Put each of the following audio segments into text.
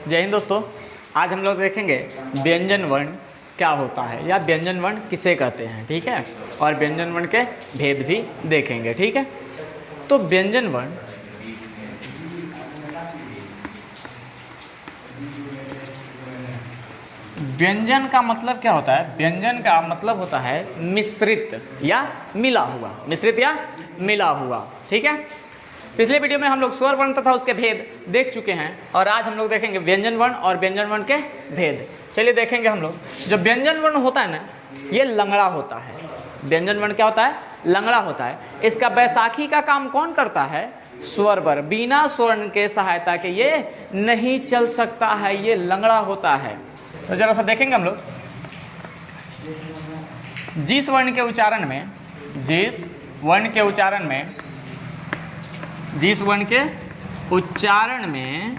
जय हिंद दोस्तों। आज हम लोग देखेंगे व्यंजन वर्ण क्या होता है या व्यंजन वर्ण किसे कहते हैं, ठीक है। और व्यंजन वर्ण के भेद भी देखेंगे, ठीक है। तो व्यंजन वर्ण व्यंजन का मतलब क्या होता है? व्यंजन का मतलब होता है मिश्रित या मिला हुआ, मिश्रित या मिला हुआ, ठीक है। पिछले वीडियो में हम लोग स्वर वर्ण तथा उसके भेद देख चुके हैं और आज हम लोग देखेंगे व्यंजन वर्ण और व्यंजन वर्ण के भेद। चलिए देखेंगे हम लोग। जो व्यंजन वर्ण होता है ना, ये लंगड़ा होता है। व्यंजन वर्ण क्या होता है? लंगड़ा होता है। इसका बैसाखी का काम कौन करता है? स्वर वर्ण। बिना स्वर्ण के सहायता के ये नहीं चल सकता है, ये लंगड़ा होता है। तो जरा सा देखेंगे हम लोग। जिस वर्ण के उच्चारण में जिस वर्ण के उच्चारण में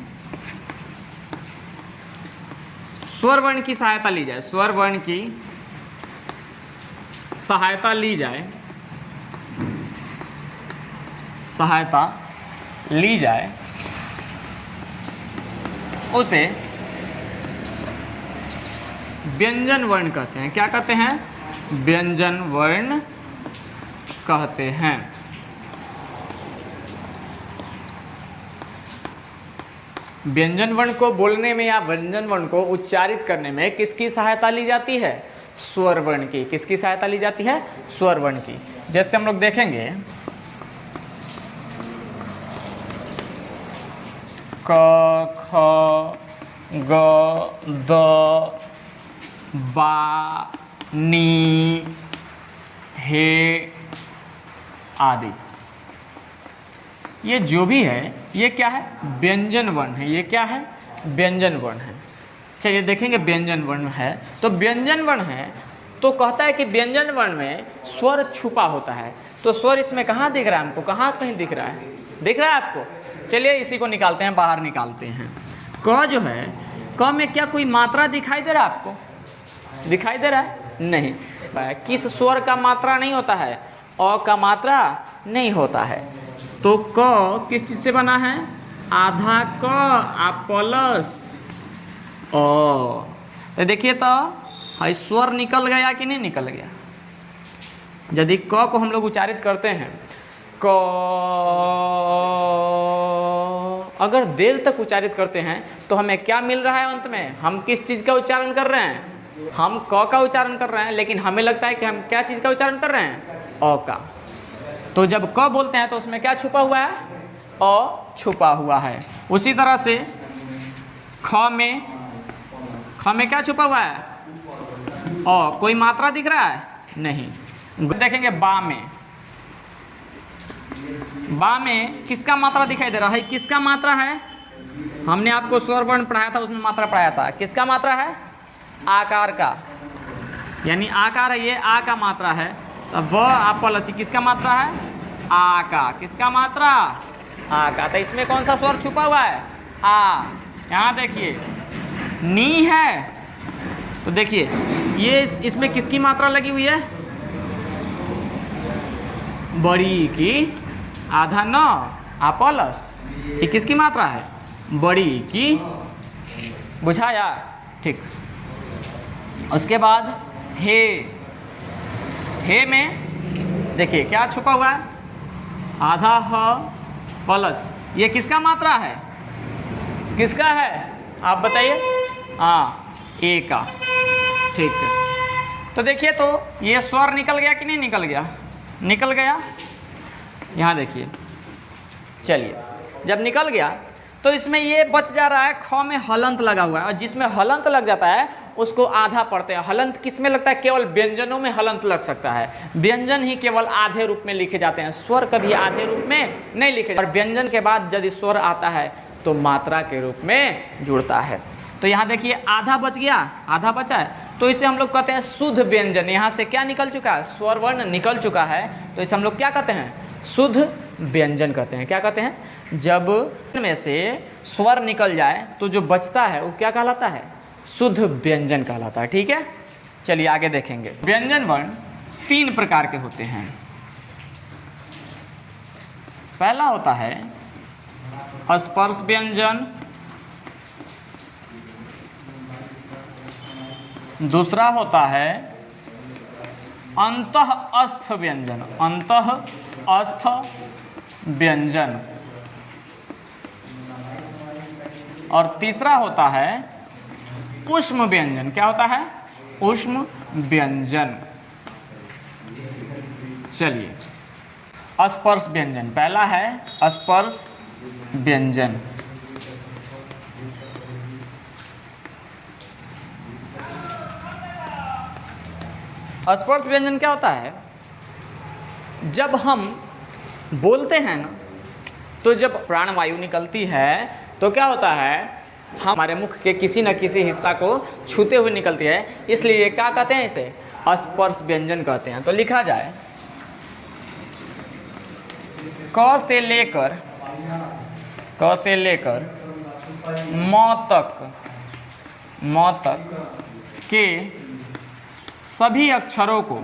स्वर वर्ण की सहायता ली जाए, स्वर वर्ण की सहायता ली जाए, उसे व्यंजन वर्ण कहते हैं। क्या कहते हैं? व्यंजन वर्ण कहते हैं। व्यंजन वर्ण को बोलने में या व्यंजन वर्ण को उच्चारित करने में किसकी सहायता ली जाती है? स्वर वर्ण की। किसकी सहायता ली जाती है? स्वर वर्ण की। जैसे हम लोग देखेंगे क, ख, ग, द, बा, नी, हे आदि। ये जो भी है ये क्या है? व्यंजन वर्ण है। ये क्या है? व्यंजन वर्ण है। चलिए देखेंगे व्यंजन वर्ण है तो व्यंजन वर्ण है तो कहता है कि व्यंजन वर्ण में स्वर छुपा होता है। तो स्वर इसमें कहाँ दिख रहा है हमको? कहाँ कहीं दिख रहा है? दिख रहा है आपको? चलिए इसी को निकालते हैं, बाहर निकालते हैं। क जो है, क में क्या कोई मात्रा दिखाई दे रहा है आपको? दिखाई दे रहा है? नहीं। किस स्वर का मात्रा नहीं होता है? अ का मात्रा नहीं होता है। तो क किस चीज से बना है? आधा क आ प्लस अ। तो देखिए तो स्वर निकल गया कि नहीं निकल गया? यदि क को हम लोग उच्चारित करते हैं, क अगर देर तक उच्चारित करते हैं तो हमें क्या मिल रहा है अंत में? हम किस चीज़ का उच्चारण कर रहे हैं? हम क का उच्चारण कर रहे हैं, लेकिन हमें लगता है कि हम क्या चीज़ का उच्चारण कर रहे हैं? अ का। तो जब क बोलते हैं तो उसमें क्या छुपा हुआ है? अ छुपा हुआ है। उसी तरह से ख में क्या छुपा हुआ है? अ। कोई मात्रा दिख रहा है? नहीं। देखेंगे बा में किसका मात्रा दिखाई दे रहा है? किसका मात्रा है? हमने आपको स्वर वर्ण पढ़ाया था, उसमें मात्रा पढ़ाया था। किसका मात्रा है? आकार का, यानी आकार है, ये आ का मात्रा है। अब व आ प्लस किसका मात्रा है? आ का। किसका मात्रा? आ का। तो इसमें कौन सा स्वर छुपा हुआ है? आ। यहाँ देखिए नी है, तो देखिए ये इसमें किसकी मात्रा लगी हुई है? बड़ी की आधा न आ प्लस, ये किसकी मात्रा है? बड़ी की। बुझाया? ठीक। उसके बाद हे में देखिए क्या छुपा हुआ है? आधा ह प्लस, ये किसका मात्रा है? किसका है आप बताइए? हाँ, ए का। ठीक है। तो देखिए तो ये स्वर निकल गया कि नहीं निकल गया? निकल गया। यहाँ देखिए। चलिए जब निकल गया तो इसमें ये बच जा रहा है, ख में हलंत लगा हुआ है, और जिसमें हलंत लग जाता है उसको आधा पढ़ते हैं। हलंत किस में लगता है? केवल व्यंजनों में हलंत लग सकता है। व्यंजन ही केवल आधे रूप में लिखे जाते हैं, स्वर कभी आधे रूप में नहीं लिखे। और व्यंजन के बाद यदि स्वर आता है तो मात्रा के रूप में जुड़ता है। तो यहाँ देखिए आधा बच गया, आधा बचा है, तो इसे हम लोग कहते हैं शुद्ध व्यंजन। यहाँ से क्या निकल चुका है? स्वर वर्ण निकल चुका है, तो इसे हम लोग क्या कहते हैं? शुद्ध व्यंजन कहते हैं। क्या कहते हैं? जब में से स्वर निकल जाए तो जो बचता है वो क्या कहलाता है? शुद्ध व्यंजन कहलाता है। ठीक है, चलिए आगे देखेंगे। व्यंजन वर्ण 3 प्रकार के होते हैं। पहला होता है स्पर्श व्यंजन, दूसरा होता है अंतः अस्थ व्यंजन, अंतः अस्थ व्यंजन। और तीसरा होता है ऊष्म व्यंजन। क्या होता है? ऊष्म व्यंजन। चलिए, स्पर्श व्यंजन पहला है, स्पर्श व्यंजन। स्पर्श व्यंजन क्या होता है? जब हम बोलते हैं ना, तो जब प्राणवायु निकलती है तो क्या होता है, हमारे मुख के किसी न किसी हिस्सा को छूते हुए निकलती है, इसलिए क्या कहते हैं? इसे स्पर्श व्यंजन कहते हैं। तो लिखा जाए, क से लेकर म तक के सभी अक्षरों को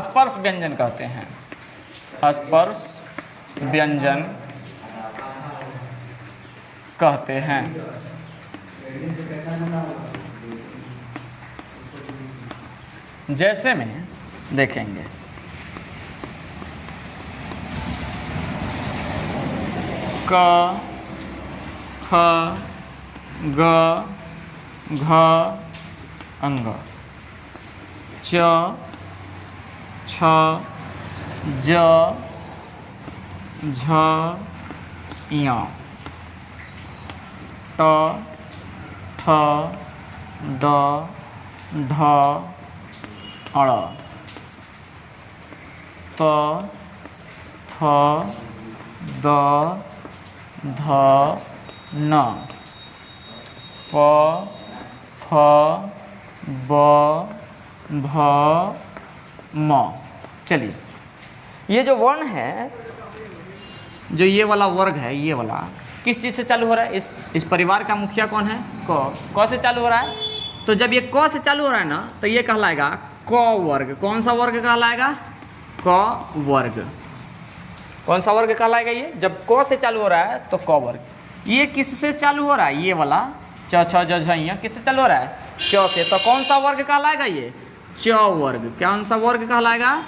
स्पर्श व्यंजन कहते हैं। स्पर्श व्यंजन कहते हैं। जैसे में देखेंगे, क, ख, ग, घ, अंग, च, छ, ज, झ, ञ, ट, ठ, ड, ढ, अड़, त, थ, द, ध, न, प, फ, ब, भ, म। चलिए, ये जो वर्ण है, जो ये वाला वर्ग है, ये वाला किस चीज़ से चालू हो रहा है? इस परिवार का मुखिया कौन है? क से चालू हो रहा है। तो जब ये क से चालू हो रहा है ना, तो ये कहलाएगा क वर्ग। कौन सा वर्ग कहलाएगा? क वर्ग। कौन सा वर्ग कहलाएगा ये? जब क से चालू हो रहा है तो क वर्ग। ये किस से चालू हो रहा है? ये वाला च, छ, ज, झ, ञ किससे चालू हो रहा है? च से। तो कौन सा वर्ग कहलाएगा ये? च वर्ग। कौन सा वर्ग कहलाएगा?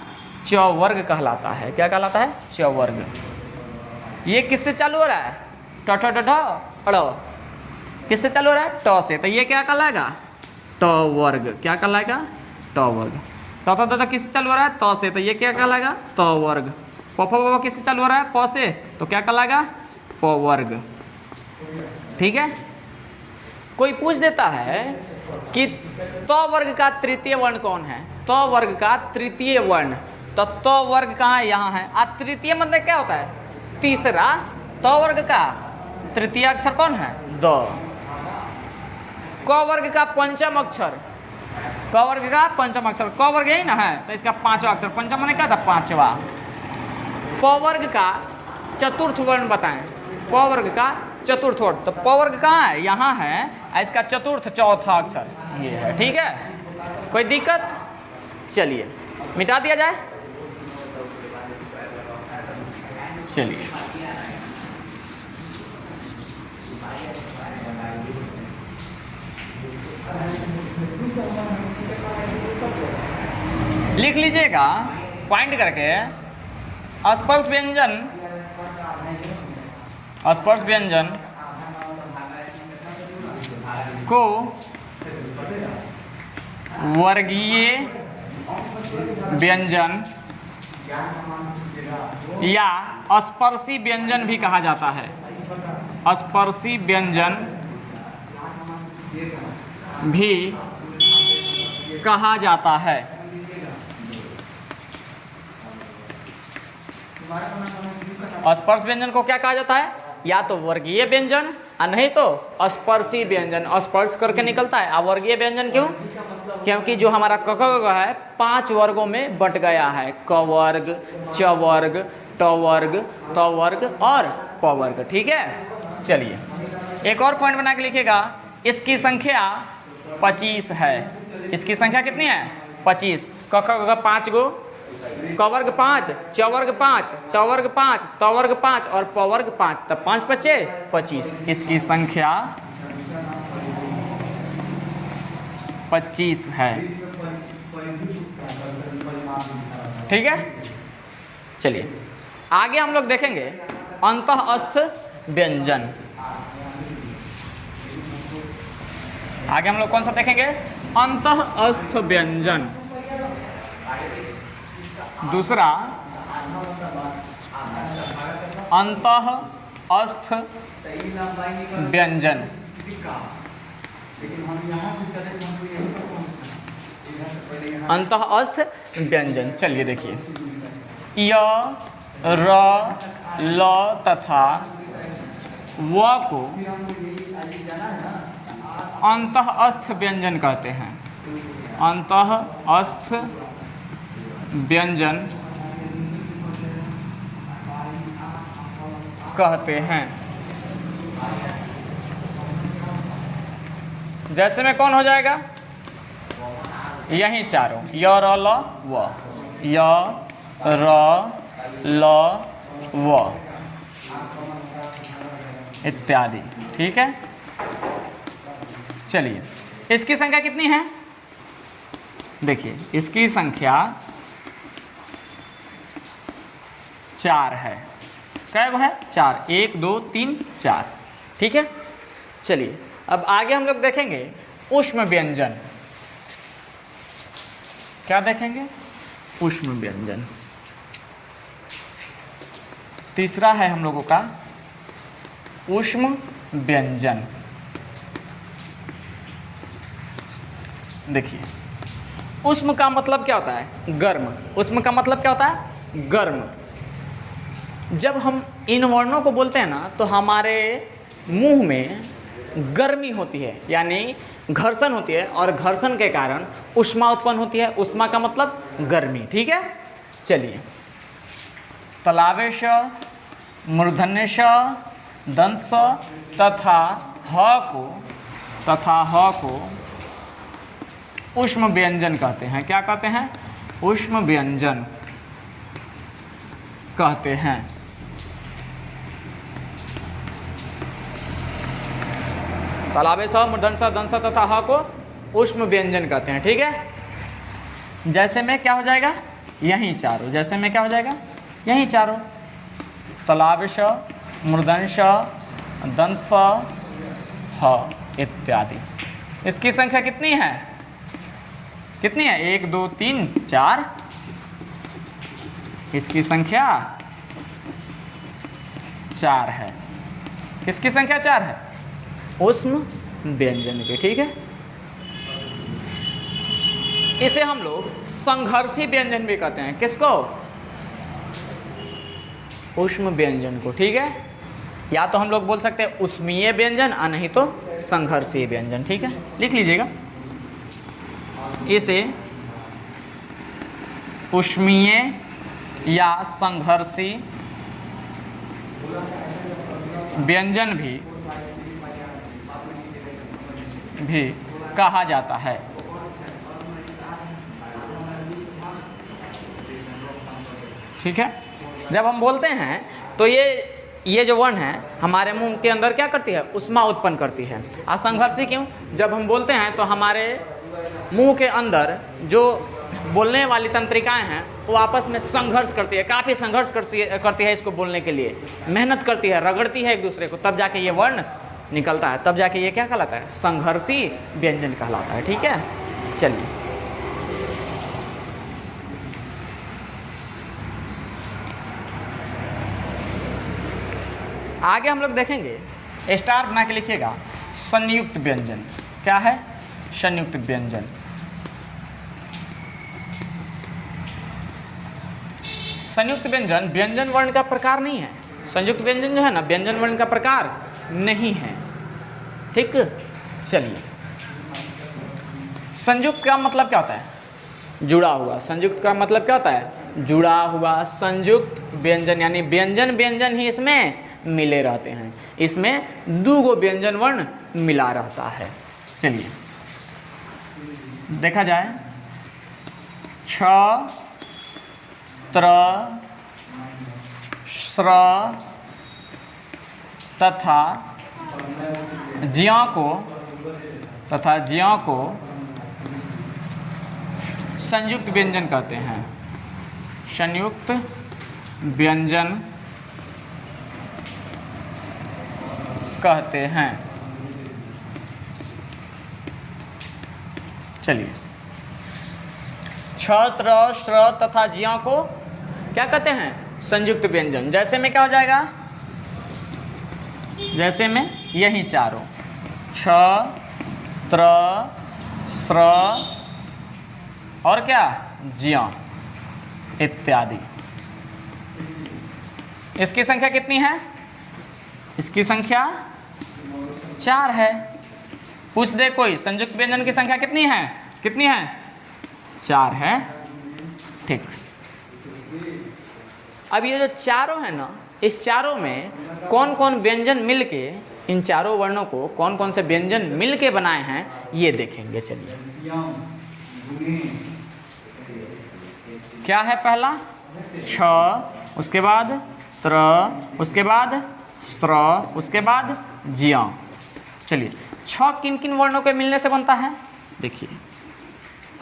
च वर्ग कहलाता है। क्या कहलाता है? च वर्ग। ये किससे चालू हो रहा है? ट, ठ, ड, ढ, अड़। किससे चालू हो रहा है? ट से। तो ये क्या कहलाएगा? ट वर्ग। क्या कहलाएगा? ट वर्ग। त, थ, द, किससे चालू हो रहा है? त से। तो ये क्या कहलाएगा? त वर्ग। प, फ, ब किससे चालू हो रहा है? प से। तो क्या कहलाएगा? प वर्ग। ठीक है। कोई पूछ देता है कि त वर्ग का तृतीय वर्ण कौन है? त वर्ग का तृतीय वर्ण। तो त वर्ग कहाँ है? यहाँ है। तृतीय मतलब क्या होता है? तीसरा। त वर्ग का तृतीय अक्षर कौन है? द। क वर्ग का पंचम अक्षर, क वर्ग का पंचम अक्षर, क वर्ग यही ना है, तो इसका पांचवा अक्षर। पंचम माने क्या था? पांचवा। प वर्ग का चतुर्थ वर्ण बताएं। प वर्ग का चतुर्थ वर्ण। तो प वर्ग कहाँ है? यहाँ है। इसका चतुर्थ चौथा अक्षर ये है। ठीक है, कोई दिक्कत? चलिए मिटा दिया जाए। चलिए, लिख लीजिएगा पॉइंट करके। स्पर्श व्यंजन को वर्गीय व्यंजन या स्पर्शी व्यंजन भी कहा जाता है। स्पर्शी व्यंजन भी कहा जाता है। स्पर्श व्यंजन को क्या कहा जाता है? या तो वर्गीय व्यंजन और नहीं तो स्पर्शी व्यंजन। स्पर्श करके निकलता है। वर्गीय व्यंजन क्यों? क्योंकि जो हमारा क ख ग है 5 वर्गों में बट गया है। क वर्ग, च वर्ग, ट वर्ग, त वर्ग और प वर्ग। ठीक है। चलिए एक और पॉइंट बना के लिखिएगा। इसकी संख्या 25 है। इसकी संख्या कितनी है? 25। क ख ग 5 गो, कवर्ग 5, चवर्ग 5, टवर्ग 5, तवर्ग 5 और पवर्ग 5, तब 5 बचे 25। इसकी संख्या 25 है। ठीक है, चलिए आगे हम लोग देखेंगे अंतःस्थ व्यंजन। आगे हम लोग कौन सा देखेंगे? अंतःस्थ व्यंजन। दूसरा अंतःस्थ व्यंजन। अंतःस्थ व्यंजन, चलिए देखिए, य, र, ल तथा व को अंतःस्थ व्यंजन कहते हैं। अंतःस्थ व्यंजन कहते हैं। जैसे में कौन हो जाएगा? यही चारों, य, र, ल, व, य, र, ल, व इत्यादि। ठीक है, चलिए इसकी संख्या कितनी है? देखिए इसकी संख्या 4 है। क्या है? 4, 1 2 3 4। ठीक है, चलिए अब आगे हम लोग देखेंगे ऊष्म व्यंजन। क्या देखेंगे? ऊष्म व्यंजन। तीसरा है हम लोगों का ऊष्म व्यंजन। देखिए ऊष्म का मतलब क्या होता है? गर्म। ऊष्म का मतलब क्या होता है? गर्म। जब हम इन वर्णों को बोलते हैं ना तो हमारे मुंह में गर्मी होती है, यानी घर्षण होती है, और घर्षण के कारण ऊष्मा उत्पन्न होती है। ऊष्मा का मतलब गर्मी। ठीक है, चलिए तलावेश, मूर्धन्यश, दंश तथा ह को ऊष्म व्यंजन कहते हैं। क्या कहते हैं? ऊष्म व्यंजन कहते हैं। तलावेश, मूर्धन्यश, दंश तथा ह को ऊष्म व्यंजन कहते हैं। ठीक है, जैसे में क्या हो जाएगा? यही चारों। जैसे में क्या हो जाएगा? यही चारों, तलावेश, मूर्धन्यश, दंश, ह इत्यादि। इसकी संख्या कितनी है? कितनी है? 1 2 3 4। इसकी संख्या 4 है। किसकी संख्या 4 है? ऊष्म व्यंजन की। ठीक है, इसे हम लोग संघर्षी व्यंजन भी कहते हैं। किसको? ऊष्म व्यंजन को। ठीक है, या तो हम लोग बोल सकते हैं ऊष्मीय व्यंजन, और नहीं तो संघर्षीय व्यंजन। ठीक है, लिख लीजिएगा। इसे ऊष्मीय या संघर्षी व्यंजन भी कहा जाता है। ठीक है, जब हम बोलते हैं तो ये जो वर्ण है हमारे मुंह के अंदर क्या करती है? ऊष्मा उत्पन्न करती है। असंघर्षी क्यों? जब हम बोलते हैं तो हमारे मुंह के अंदर जो बोलने वाली तंत्रिकाएं हैं वो आपस में संघर्ष करती है, काफ़ी संघर्ष करती है इसको बोलने के लिए, मेहनत करती है, रगड़ती है एक दूसरे को, तब जाके ये वर्ण निकलता है, तब जाके ये क्या कहलाता है? संघर्षी व्यंजन कहलाता है। ठीक है, चलिए आगे हम लोग देखेंगे, स्टार बना के लिखिएगा, संयुक्त व्यंजन। क्या है? संयुक्त व्यंजन। संयुक्त व्यंजन व्यंजन वर्ण का प्रकार नहीं है। संयुक्त व्यंजन जो है ना, व्यंजन वर्ण का प्रकार नहीं है। ठीक, चलिए संयुक्त का मतलब क्या होता है? जुड़ा हुआ। संयुक्त का मतलब क्या होता है? जुड़ा हुआ। संयुक्त व्यंजन यानी व्यंजन व्यंजन ही इसमें मिले रहते हैं, इसमें 2 व्यंजन वर्ण मिला रहता है। चलिए देखा जाए, छ, त्र श्र तथा ज्यों को संयुक्त व्यंजन कहते हैं। संयुक्त व्यंजन कहते हैं। चलिए, छ त्र श्र तथा ज्यों को क्या कहते हैं? संयुक्त व्यंजन। जैसे में क्या हो जाएगा? जैसे में यही चारों छ त्र श्र और क्या ज्यों इत्यादि। इसकी संख्या कितनी है? इसकी संख्या 4 है। पूछ दे कोई, संयुक्त व्यंजन की संख्या कितनी है? कितनी है? 4 है। ठीक। अब ये जो चारों है ना, इस चारों में कौन कौन व्यंजन मिलके, इन चारों वर्णों को कौन कौन से व्यंजन मिलके बनाए हैं ये देखेंगे। चलिए, क्या है? पहला छ, उसके बाद त्र, उसके बाद श्र, उसके बाद ज्यों। चलिए, छ किन किन वर्णों के मिलने से बनता है? देखिए,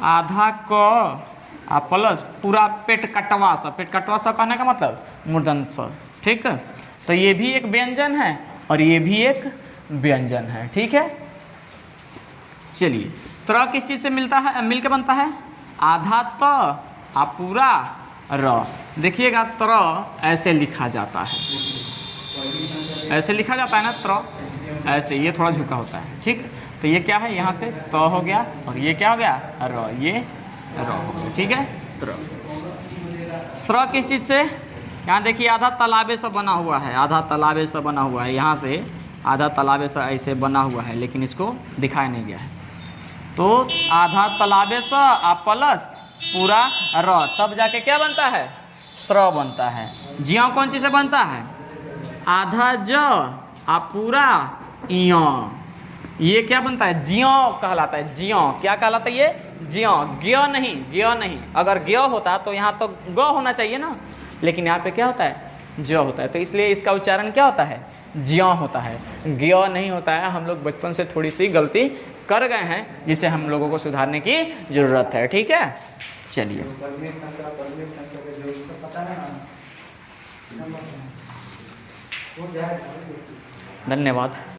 आधा क प्लस पूरा पेट कटवा सा। पेट कटवा सा कहने का मतलब मूर्धन्य स। ठीक, तो ये भी एक व्यंजन है और ये भी एक व्यंजन है। ठीक है। चलिए, त्र किस चीज़ से मिलता है, मिलके बनता है? आधा त पूरा र। देखिएगा, त्र ऐसे लिखा जाता है, ऐसे लिखा जाता है ना त्र, ऐसे। ये थोड़ा झुका होता है। ठीक, तो ये क्या है? यहाँ से त हो गया और ये क्या हो गया? र। ये र हो गया। ठीक है। त्र। श्र किस चीज़ से? यहाँ देखिए, आधा तालाबे से बना हुआ है, आधा तालाबे से बना हुआ है। यहाँ से आधा तालाबे से ऐसे बना हुआ है, लेकिन इसको दिखाया नहीं गया है। तो आधा तालाबे से प्लस पूरा र, तब जाके क्या बनता है? श्र बनता है। ज्यों कौन चीज़ से बनता है? आधा ज पूरा इयों। ये क्या बनता है? ज्यों कहलाता है। ज्यों क्या कहलाता है? ये ज्यों। ज्ञ नहीं, ज्ञ नहीं। अगर ज्ञ होता तो यहाँ तो ग होना चाहिए ना, लेकिन यहाँ पे क्या होता है? ज होता है। तो इसलिए इसका उच्चारण क्या होता है? ज्यों होता है, ज्ञ नहीं होता है। हम लोग बचपन से थोड़ी सी गलती कर गए हैं, जिसे हम लोगों को सुधारने की जरूरत है। ठीक है। चलिए, धन्यवाद।